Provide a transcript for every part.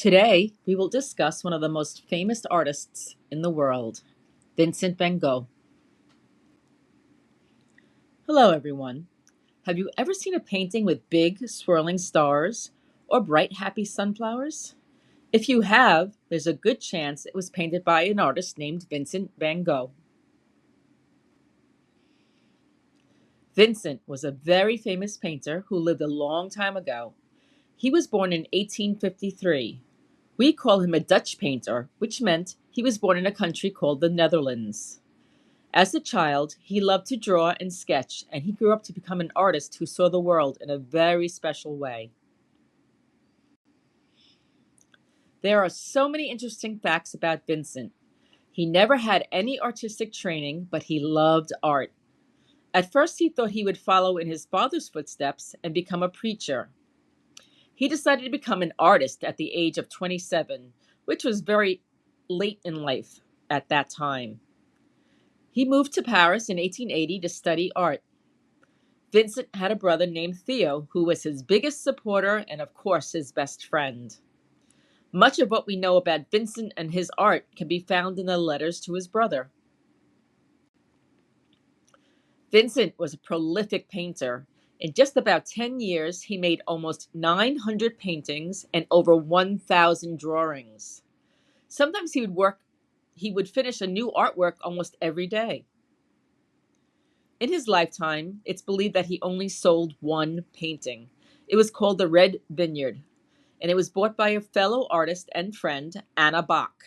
Today, we will discuss one of the most famous artists in the world, Vincent van Gogh. Hello, everyone. Have you ever seen a painting with big, swirling stars or bright, happy sunflowers? If you have, there's a good chance it was painted by an artist named Vincent van Gogh. Vincent was a very famous painter who lived a long time ago. He was born in 1853. We call him a Dutch painter, which meant he was born in a country called the Netherlands. As a child, he loved to draw and sketch, and he grew up to become an artist who saw the world in a very special way. There are so many interesting facts about Vincent. He never had any artistic training, but he loved art. At first, he thought he would follow in his father's footsteps and become a preacher. He decided to become an artist at the age of 27, which was very late in life at that time. He moved to Paris in 1880 to study art. Vincent had a brother named Theo, who was his biggest supporter and, of course, his best friend. Much of what we know about Vincent and his art can be found in the letters to his brother. Vincent was a prolific painter. In just about 10 years, he made almost 900 paintings and over 1,000 drawings. Sometimes he would finish a new artwork almost every day. In his lifetime, it's believed that he only sold one painting. It was called The Red Vineyard, and it was bought by a fellow artist and friend, Anna Bach.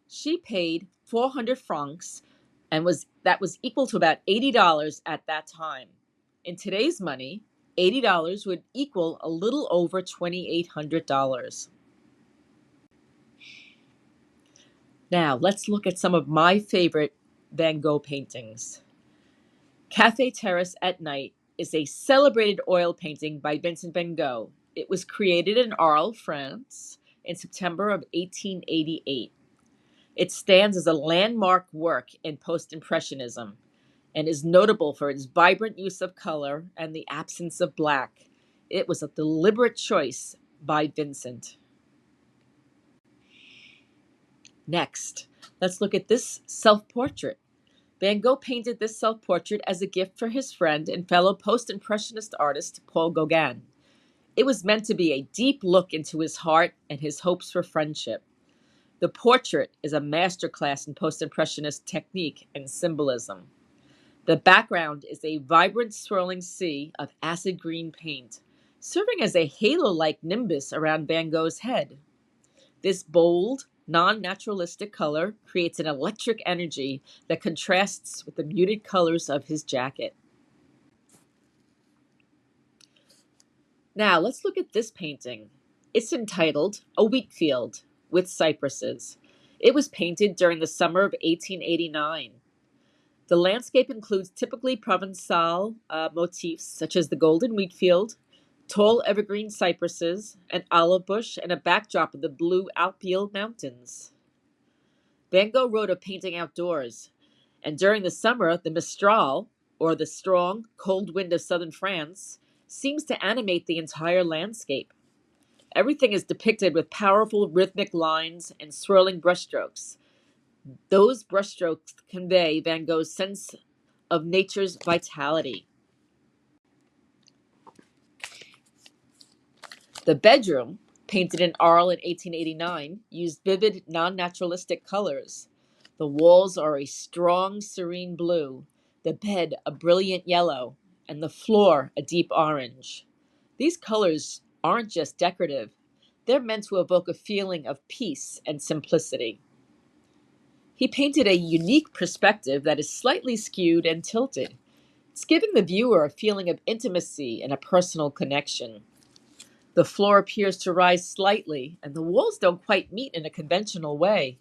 She paid 400 francs, and that was equal to about $80 at that time. In today's money, $80 would equal a little over $2,800. Now, let's look at some of my favorite Van Gogh paintings. Café Terrace at Night is a celebrated oil painting by Vincent van Gogh. It was created in Arles, France, in September of 1888. It stands as a landmark work in post-impressionism and is notable for its vibrant use of color and the absence of black. It was a deliberate choice by Vincent. Next, let's look at this self-portrait. Van Gogh painted this self-portrait as a gift for his friend and fellow post-impressionist artist Paul Gauguin. It was meant to be a deep look into his heart and his hopes for friendship. The portrait is a masterclass in post-impressionist technique and symbolism. The background is a vibrant swirling sea of acid green paint, serving as a halo-like nimbus around Van Gogh's head. This bold, non-naturalistic color creates an electric energy that contrasts with the muted colors of his jacket. Now, let's look at this painting. It's entitled A Wheat Field with Cypresses. It was painted during the summer of 1889. The landscape includes typically Provençal motifs such as the golden wheat field, tall evergreen cypresses, an olive bush, and a backdrop of the blue Alpes Mountains. Van Gogh wrote of painting outdoors, and during the summer, the Mistral, or the strong, cold wind of southern France, seems to animate the entire landscape. Everything is depicted with powerful rhythmic lines and swirling brushstrokes. Those brushstrokes convey Van Gogh's sense of nature's vitality. The bedroom, painted in Arles in 1889, used vivid, non-naturalistic colors. The walls are a strong, serene blue, the bed a brilliant yellow, and the floor a deep orange. These colors aren't just decorative. They're meant to evoke a feeling of peace and simplicity. He painted a unique perspective that is slightly skewed and tilted. It's giving the viewer a feeling of intimacy and a personal connection. The floor appears to rise slightly, and the walls don't quite meet in a conventional way.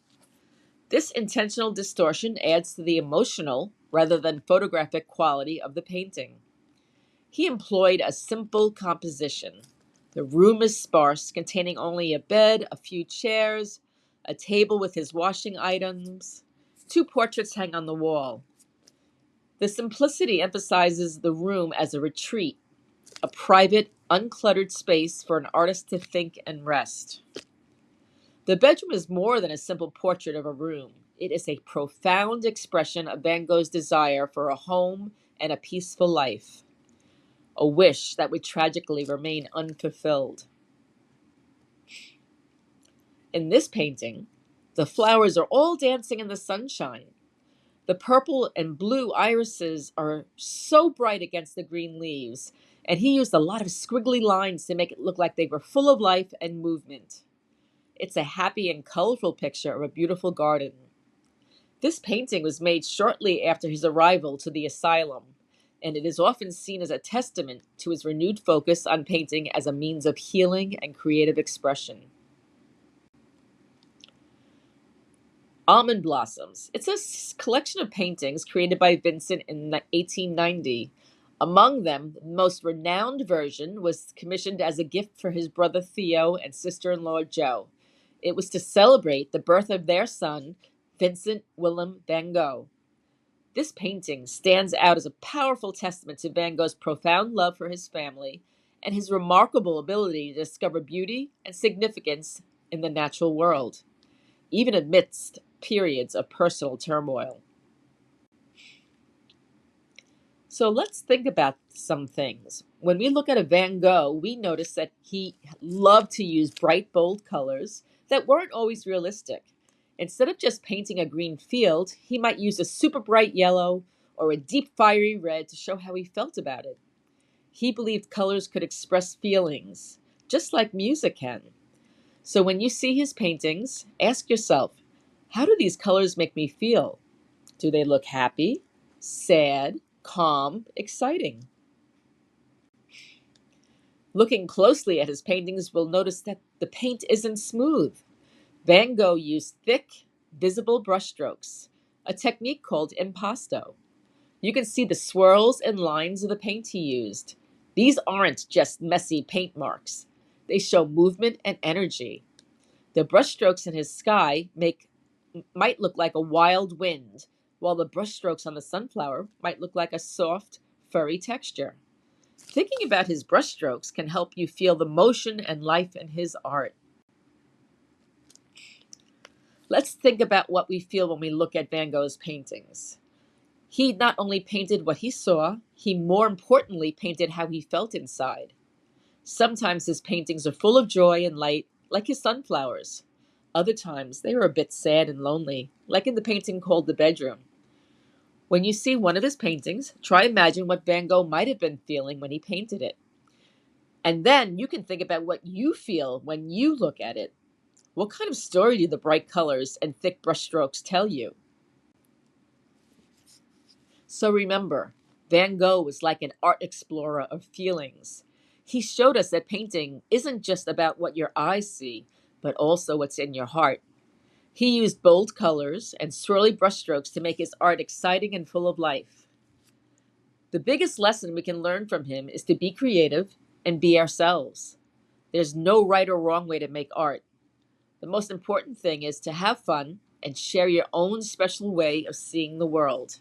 This intentional distortion adds to the emotional, rather than photographic quality of the painting. He employed a simple composition. The room is sparse, containing only a bed, a few chairs, a table with his washing items. 2 portraits hang on the wall. The simplicity emphasizes the room as a retreat, a private, uncluttered space for an artist to think and rest. The bedroom is more than a simple portrait of a room. It is a profound expression of Van Gogh's desire for a home and a peaceful life, a wish that would tragically remain unfulfilled. In this painting, the flowers are all dancing in the sunshine. The purple and blue irises are so bright against the green leaves, and he used a lot of squiggly lines to make it look like they were full of life and movement. It's a happy and colorful picture of a beautiful garden. This painting was made shortly after his arrival to the asylum, and it is often seen as a testament to his renewed focus on painting as a means of healing and creative expression. Almond Blossoms. It's a collection of paintings created by Vincent in 1890. Among them, the most renowned version was commissioned as a gift for his brother Theo and sister-in-law Jo. It was to celebrate the birth of their son, Vincent Willem van Gogh. This painting stands out as a powerful testament to Van Gogh's profound love for his family and his remarkable ability to discover beauty and significance in the natural world, even amidst periods of personal turmoil. So let's think about some things. When we look at a Van Gogh, we notice that he loved to use bright, bold colors that weren't always realistic. Instead of just painting a green field, he might use a super bright yellow or a deep fiery red to show how he felt about it. He believed colors could express feelings, just like music can. So when you see his paintings, ask yourself, how do these colors make me feel? Do they look happy, sad, calm, exciting? Looking closely at his paintings, we'll notice that the paint isn't smooth. Van Gogh used thick, visible brushstrokes, a technique called impasto. You can see the swirls and lines of the paint he used. These aren't just messy paint marks. They show movement and energy. The brushstrokes in his sky might look like a wild wind, while the brushstrokes on the sunflower might look like a soft, furry texture. Thinking about his brushstrokes can help you feel the motion and life in his art. Let's think about what we feel when we look at Van Gogh's paintings. He not only painted what he saw, he more importantly painted how he felt inside. Sometimes his paintings are full of joy and light, like his sunflowers. Other times they are a bit sad and lonely, like in the painting called The Bedroom. When you see one of his paintings, try imagine what Van Gogh might have been feeling when he painted it. And then you can think about what you feel when you look at it. What kind of story do the bright colors and thick brushstrokes tell you? So remember, Van Gogh was like an art explorer of feelings. He showed us that painting isn't just about what your eyes see, but also what's in your heart. He used bold colors and swirly brushstrokes to make his art exciting and full of life. The biggest lesson we can learn from him is to be creative and be ourselves. There's no right or wrong way to make art. The most important thing is to have fun and share your own special way of seeing the world.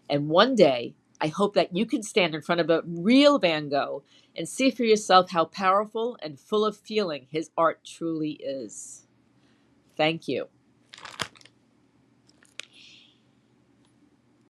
And one day, I hope that you can stand in front of a real Van Gogh and see for yourself how powerful and full of feeling his art truly is. Thank you.